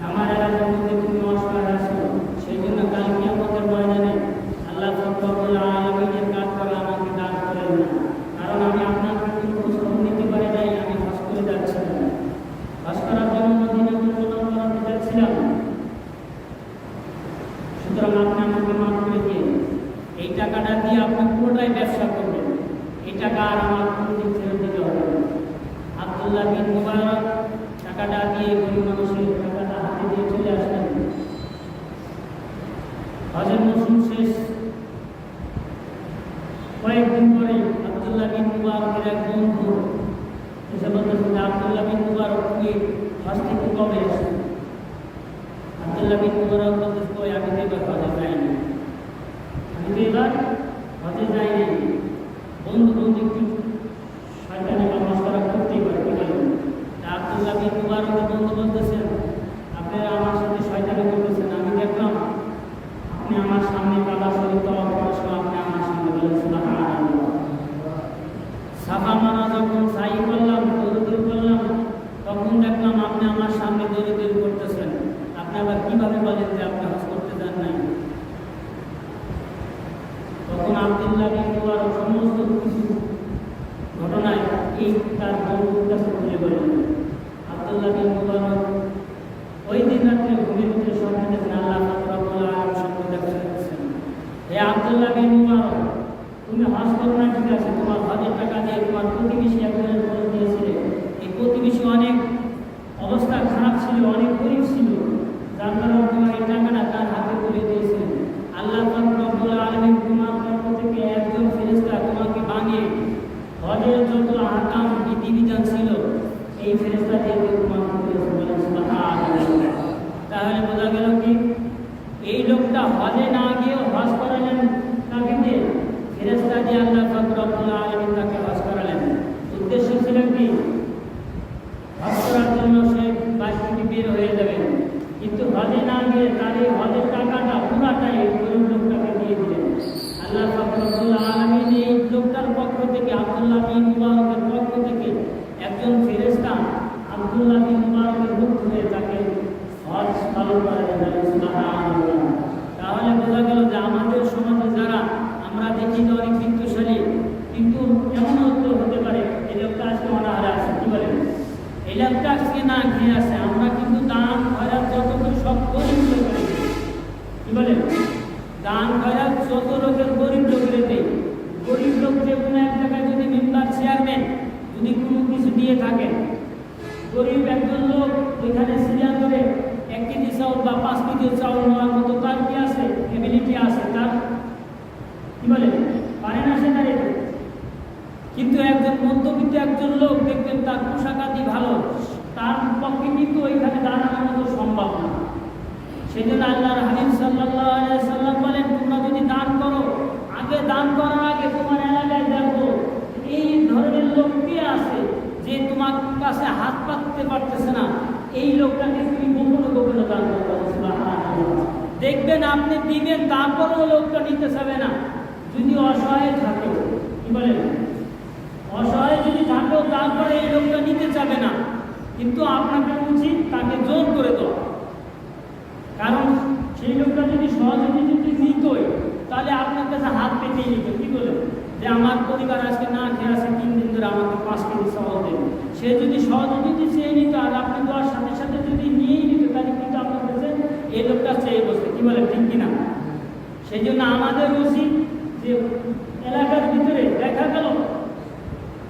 আমার এলাকার মধ্যে তুমি অসহায় আছো, সেই জন্য কাল কিয়ামতের ময়দানে টাকাটা দিয়ে আপনি পুরোটাই ব্যবসা করবেন, এই টাকা আর আমার কোনোদিন ফেরত দিতে হবে না। আব্দুল্লাহ বিন মুবারক টাকাটা দিয়ে গরিব মানুষের টাকাটা হাতে দিয়ে চলে আসলেন। হজের মৌসুম শেষ, কয়েকদিন পরে আব্দুল্লাহ বিন মুবারকের এক বন্ধু এসে বলতেছেন যে আব্দুল্লাহ বিন মুবারক কি হজ থেকে কবে আসেন? আব্দুল্লাহ বিন মুবারক বলতেছে কই আমি তো এবার হজে যাইনি, আমি তো এবার হজে যাইনি। বন্ধু বন্ধু একটু শয়তানি বা মশকরা করতেই পারে, কি বলেন? আব্দুল্লাহ বিন মুবারকের বন্ধু বলতেছেন আপনারা আমার সাথে শয়তানি করতেছেন, আমি দেখলাম আপনি আমার সামনে কাবা শরীফ তওয়াফ করার সময় আপনি আমার সামনে বলেন সুবহানাল্লাহ। সাফা মারা যখন সাই করলাম, দৌড়দৌড়ি করলাম, তখন দেখলাম আপনি আমার সামনে দৌড়দৌড়ি করতেছেন। আপনি আবার কিভাবে বলেন যে আপনি হজ করতে যান নাই? তখন আব্দুল্লাহ বিন মুবারক সমস্ত কিছু ঘটনায় এই তার বন্ধুর কাছে খুলে বললেন। আব্দুল্লাহ বিন মুবারক ওই দিন রাত্রে ঘুমের ভিতরে স্বপ্নে দেখেন আল্লাহ রাব্বুল আলামিন স্বপ্ন দেখাচ্ছেন, হে আব্দুল্লাহ বিন মুবারক তুমি হজ করো না ঠিক আছে, তোমার হজের টাকা দিয়ে তোমার প্রতিবেশী একজনের খরচ দিয়েছিলে, এই প্রতিবেশী অনেক অবস্থা খারাপ ছিল, অনেক গরিব ছিল, যার কারণে তোমার এই টাকাটা তার হাতে তুলে দিয়েছিলেন। আল্লাহ রাব্বুল আলামিন তোমার পক্ষ থেকে একজন ফেরেশতা তোমাকে বানিয়ে হজের যত আহকাম বিধিবিধান ছিল এই ফেরেশতা দিয়ে তোমাকে দিয়েছেন, বলেন সুবহানাল্লাহ। তাহলে বোঝা গেল কি এই লোকটা হজে না গিয়ে হজ করালেন তাকে দিয়ে, ফেরেশতা দিয়ে আল্লাহ রাব্বুল আলামিন তাকে হজ করালেন। উদ্দেশ্য ছিল কি হজ করার জন্য সে বাড়ি থেকে বের হয়ে যাবেন, কিন্তু হজে না গিয়ে তার এই হজের টাকাটা পুরাটাই গরিব লোকটাকে দিয়ে দিলেন। আল্লাহ রাব্বুল আলামিন এই লোকটার পক্ষ থেকে আব্দুল্লাহ বিন মুবারকের পক্ষ থেকে একজন ফেরেশতা আব্দুল্লাহ বিন মুবারকের মুখ হয়ে তাকে হজ পালন করালেন। সুবহানাল্লাহ। তাহলে বোঝা গেল যে আমাদের সমাজে যারা আমরা দেখি যে অনেক বিত্তশালী, কিন্তু এমনও তো হতে পারে এই লোকটা আজকে অনাহারে আছে, কি বলেন? এই লোকটা আজকে না খেয়ে আছে, আমরা কিন্তু দান খয়রাত যতটুকু সব গরিব লোকের, কি বলেন? দান খয়রাত যত লোকের গরিব লোকের দেয়। গরিব লোক যে কোনো এক জায়গায় যদি মেম্বার চেয়ারম্যান যদি কোনো কিছু দিয়ে থাকেন, গরিব একজন লোক ওইখানে সিরিয়াল করে 1 কেজি চাউল বা 5 কেজি চাউল নেওয়ার মতো তার কি আছে, এবিলিটি আছে, তার কি বলে পারে না সে দাঁড়িয়ে। কিন্তু একজন মধ্যবিত্ত একজন লোক দেখবেন তার পোশাক আদি ভালো, তার পক্ষে কিন্তু ওইখানে দাঁড়ানোর মতো সম্ভব না। সেই জন্য আল্লাহর হাবিব সাল্লাল্লাহু আলাইহি সাল্লাম বলেন তোমরা যদি দান করো, আগে দান করার আগে তোমার এলাকায় দেখো এই ধরনের লোক কে আছে যে তোমার কাছে হাত পাততে পারতেছে না, এই লোকটাকে তুমি গোপনে গোপনে দান করো। সুবহানাল্লাহ। দেখবেন আপনি দিবেন তারপরেও লোকটা নিতে চাবে না, যদি অসহায় থাকে, কি বলেন? অসহায় যদি থাকেও তারপরে এই লোকটা নিতে চাবে না, কিন্তু আপনাকে উচিত তাকে জোর করে দেওয়া। কারণ সেই লোকটা যদি সহযোগী যদি নিতই তাহলে আপনার কাছে হাত পেতেই নিত, কি বলে যে আমার পরিবার আজকে না খেয়ে আছে 3 দিন ধরে, আমাকে 5 কেজি চাউল দেবে। সে যদি সহযোগী চেয়ে নিত আর আপনি দেওয়ার সাথে সাথে যদি নিয়েই নিত তাহলে কিন্তু আপনার কাছে এই লোকটা চেয়ে বসে, কি বলে ঠিক কিনা? সেই জন্য আমাদের উচিত যে এলাকার ভিতরে দেখা গেল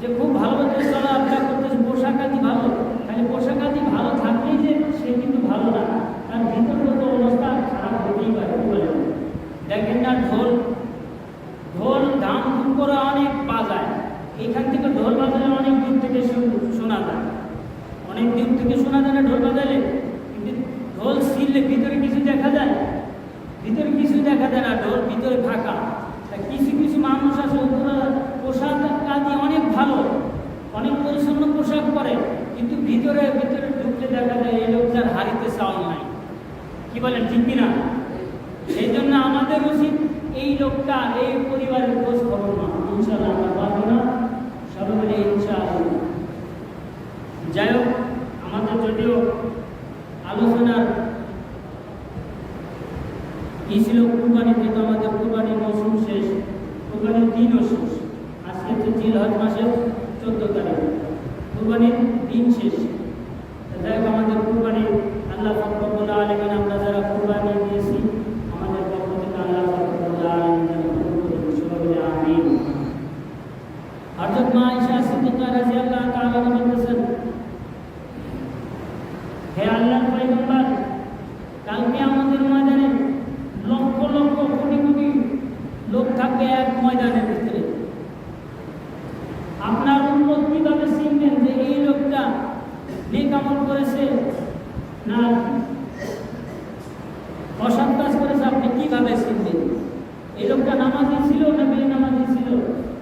যে খুব ভালোভাবে চলাফেরা করতেছে, পোশাক আদি ভালো, খালি পোশাক আদি ভালো থাকলেই যে সে কিন্তু ভালো না, তার ভিতরগত অবস্থা খারাপ হতেই পারে, কি বলে? দেখেন না ঢোল ধাম ধুম করে অনেক বাজায়, এইখান থেকে ঢোল বাজালে অনেক দূর থেকে শোনা যায়, অনেক দূর থেকে শোনা যায় না ঢোল বাজালে, কিন্তু ঢোল ছিললে ভিতরে কিছু দেখা যায়, ভিতরে কিছু দেখা যায় না, ঢোল ভিতরে ফাঁকা। কিছু কিছু মানুষ আছে পোশাক আদি অনেক ভালো, অনেক পরিচ্ছন্ন পোশাক পরে, কিন্তু ভিতরে ভিতরে ঢুকলে দেখা যায় এই লোকটার হারিতে চাউল নাই, কি বলেন ঠিক কিনা? সেই জন্য আমাদের উচিত এই লোকটা এই পরিবারের খোঁজ খবর না, ইনশাআল্লাহ আমরা পাবো না, সবাই মিলে ইনশাআল্লাহ। যাই হোক, আমাদের যদিও আলোচনার এই ছিল কুরবানি, কিন্তু আমাদের কুরবানির মৌসুম শেষ, কুরবানির দিনও শেষ। আজকে হচ্ছে জিলহজ মাসের 14 তারিখ, কুরবানির দিন শেষ। যাই হোক, আমাদের কুরবানি আল্লাহ রাব্বুল আলামিন আমরা যারা কুরবানি দিয়েছি আমাদের পক্ষ থেকে আল্লাহ রাব্বুল আলামিন ছিল না বেনামাজি ছিল,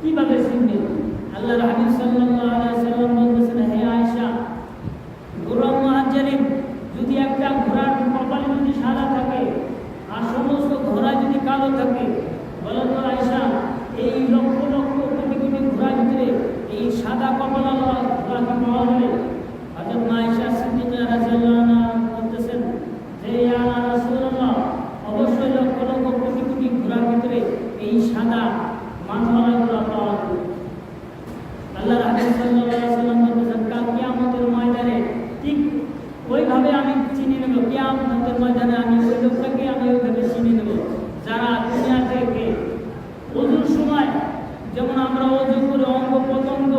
কিভাবে চিনবে? আল্লাহর হাবিব সাল্লাল্লাহু আলাইহি ওয়াসাল্লাম বলতেছেন, হে আয়েশা, ঘোড়া মুহাজ্জিরিন যদি একটা ঘোড়ার কপালে যদি সাদা থাকে আর সমস্ত ঘোড়া যদি কালো থাকে, বলো তো আয়েশা, এই লক্ষ লক্ষ কোটি কোটি ঘোড়ার ভিতরে এই সাদা কপাল ঘোড়াকে পাওয়া যাবে? হযরত আয়েশা সিদ্দিকা রাদিয়াল্লাহু আনহা বলতেছেন যে, ইয়া রাসূলুল্লাহ, অবশ্যই লক্ষ লক্ষ কোটি কোটি ঘোড়ার ভিতরে এই সাদা মাথাওয়ালা ঘোড়া পাওয়া যাবে। আল্লাহর হাবিব সাল্লাল্লাহু আলাইহি ওয়াসাল্লাম বলতেছেন, কাল কিয়ামতের ময়দানে ঠিক ওইভাবে আমি চিনে নেব, কিয়ামতের ময়দানে আমি ওই লোকটাকে আমি ওইভাবে চিনে নেব যারা দুনিয়া থেকে ওযুর সময় যেমন আমরা ওযু করে অঙ্গ প্রত্যঙ্গ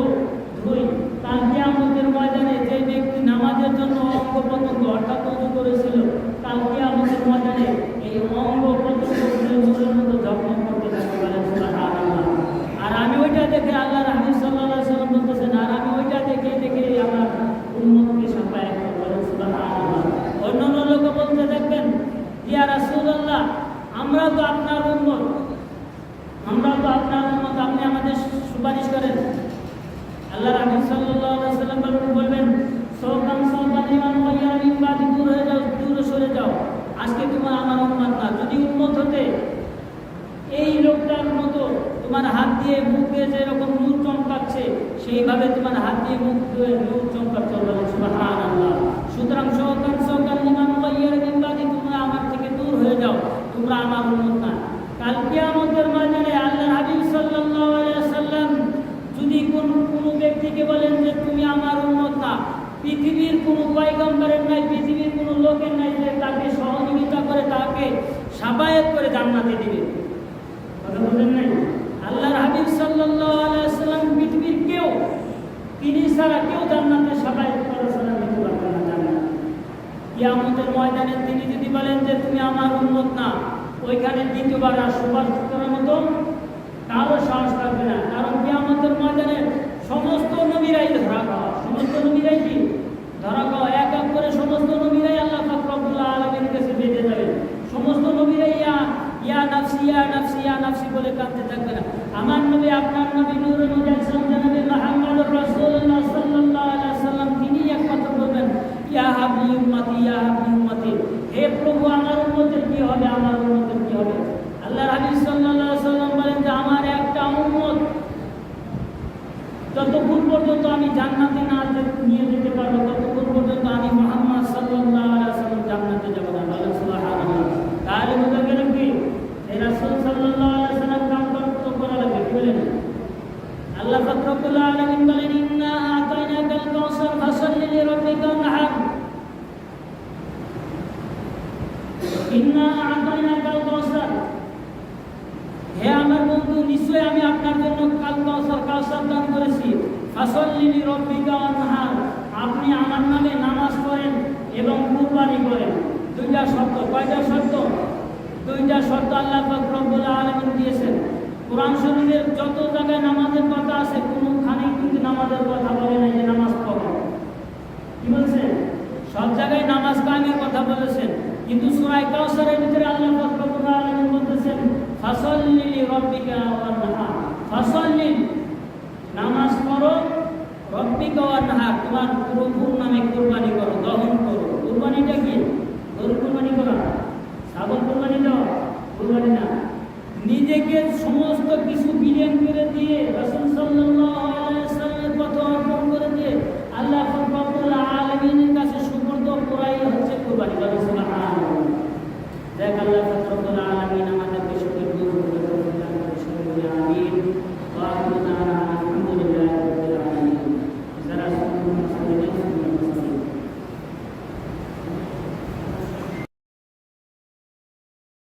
ধুই, কাল কিয়ামতের ময়দানে যে ব্যক্তি নামাজের জন্য অঙ্গ প্রত্যঙ্গ অর্থাৎ ওযু করেছিল, কাল কিয়ামতের ময়দানে এই অঙ্গ প্রত্যঙ্গগুলো নূরের মতো ঝকমক করতে থাকবে, বলেন সুবহানাল্লাহ। আর আমি ওইটা দেখে আল্লাহর হাবিব সাল্লাল্লাহু আলাইহি ওয়াসাল্লাম বলতেছেন, আর আমি ওইটা দেখে দেখে আমার উম্মতকে সাফায়াত করব, বলেন সুবহানাল্লাহ। অন্যান্য লোক বলতে দেখবেন, ইয়া রাসূলুল্লাহ, আমরা তো আপনার উম্মত, আপনি আমাদের সুপারিশ করেন। আল্লাহর হাবিব সাল্লাল্লাহু আলাইহি ওয়াসাল্লাম বলবেন, সওকান ইমান গায়রা মিন বাদি, দূর হয়ে যাও, দূরে সরে যাও, আজকে তোমার আমার উম্মত না। যদি উম্মত হতে এই লোকটার মতো তোমার হাত দিয়ে মুখ দিয়ে যেরকম নূর চমকাচ্ছে, সেইভাবে তোমার হাত দিয়ে মুখ দিয়ে নূর চমকাচ্ছে, বলেন সুবহানাল্লাহ। সুতরাং সওকান ইমান গায়রা মিন বাদি, তোমরা আমার থেকে দূর হয়ে যাও, তোমরা আমার উম্মত না। কাল কিয়ামতের ময়দানে আল্লাহর হাবিব সাল্লাল্লাহু আলাইহি ওয়াসাল্লাম যদি কোনো ব্যক্তিকে বলেন যে তুমি আমার উম্মত না, পৃথিবীর কোনো পয়গম্বরের নাই, পৃথিবীর কোনো লোকের নাই যে তাকে সহযোগিতা করে তাকে সাফায়াত করে জান্নাতে দিবে, কথা বলেন নাই? আল্লাহর হাবিব সাল্লাল্লাহু আলাইহি ওয়াসাল্লাম পৃথিবীর কেউ, তিনি ছাড়া কেউ জান্নাতে সাফায়াত করার ছাড়া দিতে পারবে না জান্নাত। কিয়ামতের ময়দানে তিনি যদি বলেন যে তুমি আমার উম্মত না, ওইখানে দ্বিতীয়বার আর সুপারিশ করার মতো কারো সাহস থাকবে না। কারণ কিয়ামতের ময়দানে সমস্ত নবীরাই ধরা খাওয়া, সমস্ত নবীরাই কি ধরা খাওয়া, এক এক করে সমস্ত নবীরাই আল্লাহ পাক রব্বুল আলামিনের কাছে বেঁধে যাবেন। সমস্ত নবীরাই ইয়া নাফসি ইয়া নাফসি ইয়া নাফসি বলে কাঁদতে থাকবে না। আমার নবী, আপনার নবী নূরুল মুজাসসাম জনাবে মুহাম্মদুর রাসূলুল্লাহ সাল্লাল্লাহু আলাইহি ওয়াসাল্লাম, তিনি একমাত্র বলবেন, ইয়া হাবলি উম্মতি ইয়া হাবলি উম্মতি, হে প্রভু আমার উম্মতের কি হবে, আমার উম্মতের কি হবে? আল্লাহর হাবিব সাল্লাল্লাহু আলাইহি ওয়াসাল্লাম বলেন যে আমার একটা উম্মত যতক্ষণ পর্যন্ত আমি জান্নাতে না নিয়ে যেতে পারবো, ততক্ষণ পর্যন্ত আমি মুহাম্মদ সাল্লাল্লাহু আলাইহি ওয়াসাল্লাম জান্নাতে যাব না, বলেন সুবহানাল্লাহ। তাহলে বোঝা গেল কি এই রাসূল সাল্লাল্লাহু আলাইহি ওয়াসাল্লাম কাম করতে করা লাগবে, কি বলেন? আল্লাহ পাক রব্বুল আলামিন বলেন, ইন্না আতাইনাকাল কাউসার ফাসাল্লি লিরাব্বিকা ওয়ানহার, ইন্না আতাইনাকাল কাউসার, হে আমার বন্ধু, নিশ্চয় আমি আপনার জন্য কাউসার দান করেছি। ফাসাল্লি লিরাব্বিকা ওয়ানহার, আপনি আমার নামে নামাজ পড়েন এবং কুরবানি করেন। দুইটা শর্ত, কয়টা শর্ত? দুইটা শর্ত আল্লাহ পাক রব্বুল আলামিন দিয়েছেন। কোরআন শরীফের যত জায়গায় নামাজের কথা আছে, কোনোখানে কিন্তু নামাজের কথা বলে নাই যে নামাজ পড়ো, কি বলছে? সব জায়গায় নামাজ কায়েমের কথা বলেছেন, কিন্তু সূরা কাউসারের ভিতরে আল্লাহ পাক রব্বুল আলামিন বলতেছেন ফাসাল্লি লিরাব্বিকা ওয়ানহার, ফাসাল্লি, নামাজ পড়ো, রব্বিকা ওয়ানহার, তোমার প্রভুর নামে কুরবানি করো, দহন করো। কুরবানিটা কি?